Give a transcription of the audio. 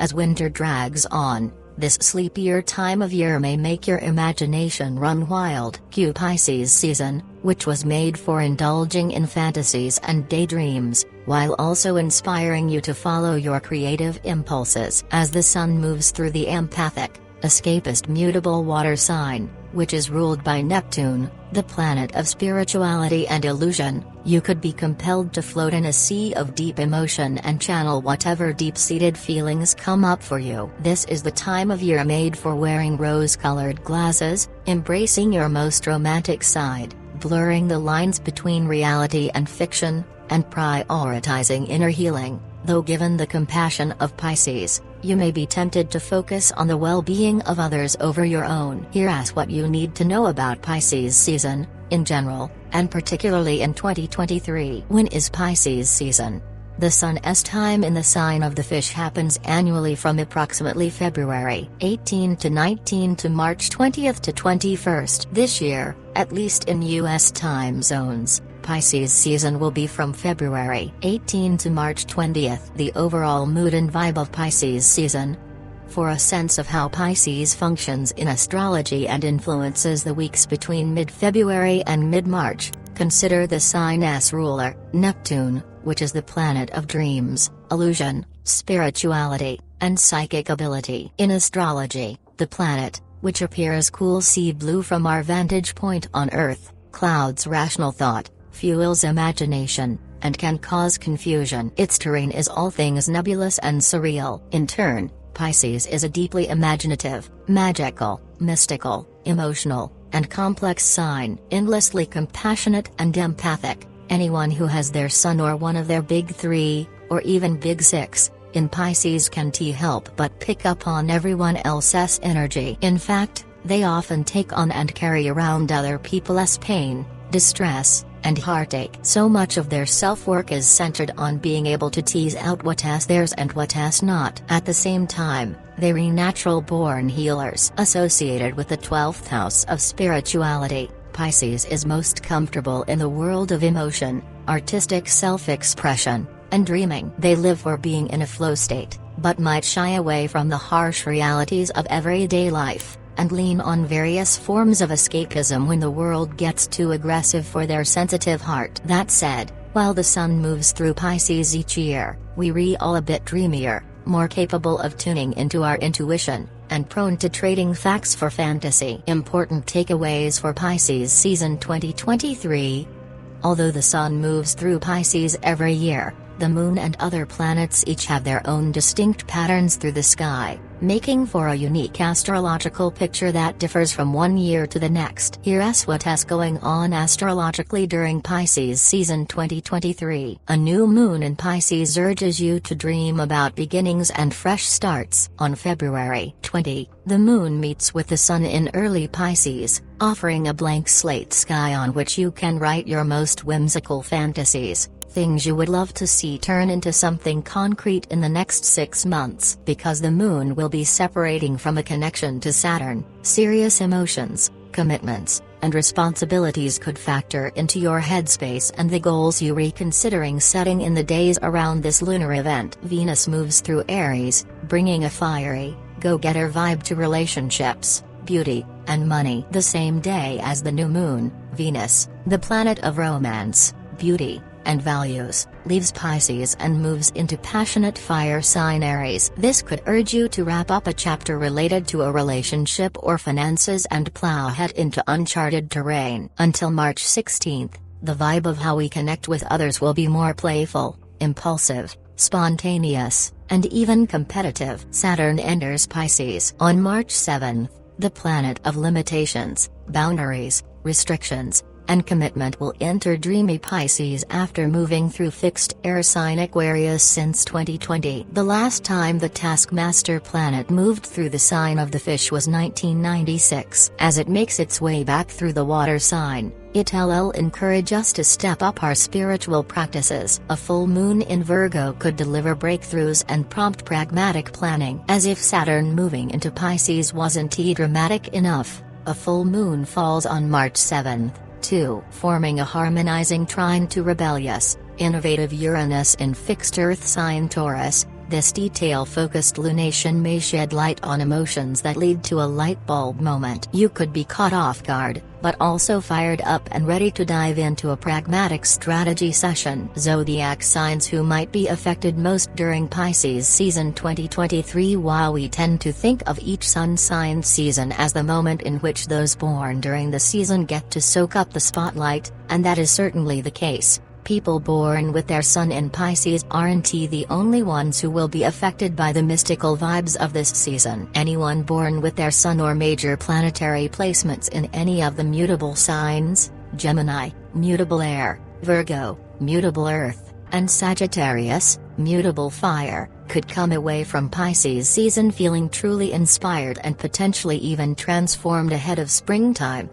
as winter drags on, this sleepier time of year may make your imagination run wild. Pisces season, which was made for indulging in fantasies and daydreams, while also inspiring you to follow your creative impulses. As the sun moves through the empathic, escapist mutable water sign, which is ruled by Neptune, the planet of spirituality and illusion, you could be compelled to float in a sea of deep emotion and channel whatever deep-seated feelings come up for you. This is the time of year made for wearing rose-colored glasses, embracing your most romantic side, blurring the lines between reality and fiction, and prioritizing inner healing. Though given the compassion of Pisces, you may be tempted to focus on the well-being of others over your own. Here's what you need to know about Pisces season, in general, and particularly in 2023. When is Pisces season? The Sun's time in the sign of the Fish happens annually from approximately February 18 to 19 to March 20th to 21st. This year, at least in U.S. time zones, Pisces season will be from February 18 to March 20th. The overall mood and vibe of Pisces season. For a sense of how Pisces functions in astrology and influences the weeks between mid-February and mid-March, consider the sign's ruler, Neptune, which is the planet of dreams, illusion, spirituality, and psychic ability. In astrology, the planet, which appears cool sea blue from our vantage point on Earth, clouds rational thought, fuels imagination, and can cause confusion. Its terrain is all things nebulous and surreal. In turn, Pisces is a deeply imaginative, magical, mystical, emotional, and complex sign. Endlessly compassionate and empathic, anyone who has their sun or one of their big three, or even big six, in Pisces can't help but pick up on everyone else's energy. In fact, they often take on and carry around other people's pain, distress, and heartache. So much of their self-work is centered on being able to tease out what's theirs and what's not. At the same time, they're natural-born healers. Associated with the 12th house of spirituality, Pisces is most comfortable in the world of emotion, artistic self-expression, and dreaming. They live for being in a flow state, but might shy away from the harsh realities of everyday life, and lean on various forms of escapism when the world gets too aggressive for their sensitive heart. That said, while the sun moves through Pisces each year, we're all a bit dreamier, more capable of tuning into our intuition, and prone to trading facts for fantasy. Important takeaways for Pisces season 2023. Although the sun moves through Pisces every year, the moon and other planets each have their own distinct patterns through the sky, making for a unique astrological picture that differs from one year to the next. Here's what's going on astrologically during Pisces season 2023. A new moon in Pisces urges you to dream about beginnings and fresh starts. On February 20, the moon meets with the sun in early Pisces, offering a blank slate sky on which you can write your most whimsical fantasies. Things you would love to see turn into something concrete in the next 6 months. Because the moon will be separating from a connection to Saturn, serious emotions, commitments, and responsibilities could factor into your headspace and the goals you're reconsidering setting in the days around this lunar event. Venus moves through Aries, bringing a fiery, go-getter vibe to relationships, beauty, and money. The same day as the new moon, Venus, the planet of romance, beauty, and values, leaves Pisces and moves into passionate fire sign Aries. This could urge you to wrap up a chapter related to a relationship or finances and plow ahead into uncharted terrain. Until March 16th, the vibe of how we connect with others will be more playful, impulsive, spontaneous, and even competitive. Saturn enters Pisces on March 7th, the planet of limitations, boundaries, restrictions, and commitment will enter dreamy Pisces after moving through fixed air sign Aquarius since 2020. The last time the taskmaster planet moved through the sign of the Fish was 1996. As it makes its way back through the water sign, it'll encourage us to step up our spiritual practices. A full moon in Virgo could deliver breakthroughs and prompt pragmatic planning. As if Saturn moving into Pisces wasn't dramatic enough, a full moon falls on March 7th. Forming a harmonizing trine to rebellious, innovative Uranus in fixed Earth sign Taurus, This detail-focused lunation may shed light on emotions that lead to a light bulb moment. You could be caught off guard, but also fired up and ready to dive into a pragmatic strategy session. Zodiac signs who might be affected most during Pisces season 2023. While we tend to think of each sun sign season as the moment in which those born during the season get to soak up the spotlight, and that is certainly the case, people born with their sun in Pisces aren't the only ones who will be affected by the mystical vibes of this season. Anyone born with their sun or major planetary placements in any of the mutable signs, Gemini, mutable air, Virgo, mutable earth, and Sagittarius, mutable fire, could come away from Pisces season feeling truly inspired and potentially even transformed ahead of springtime.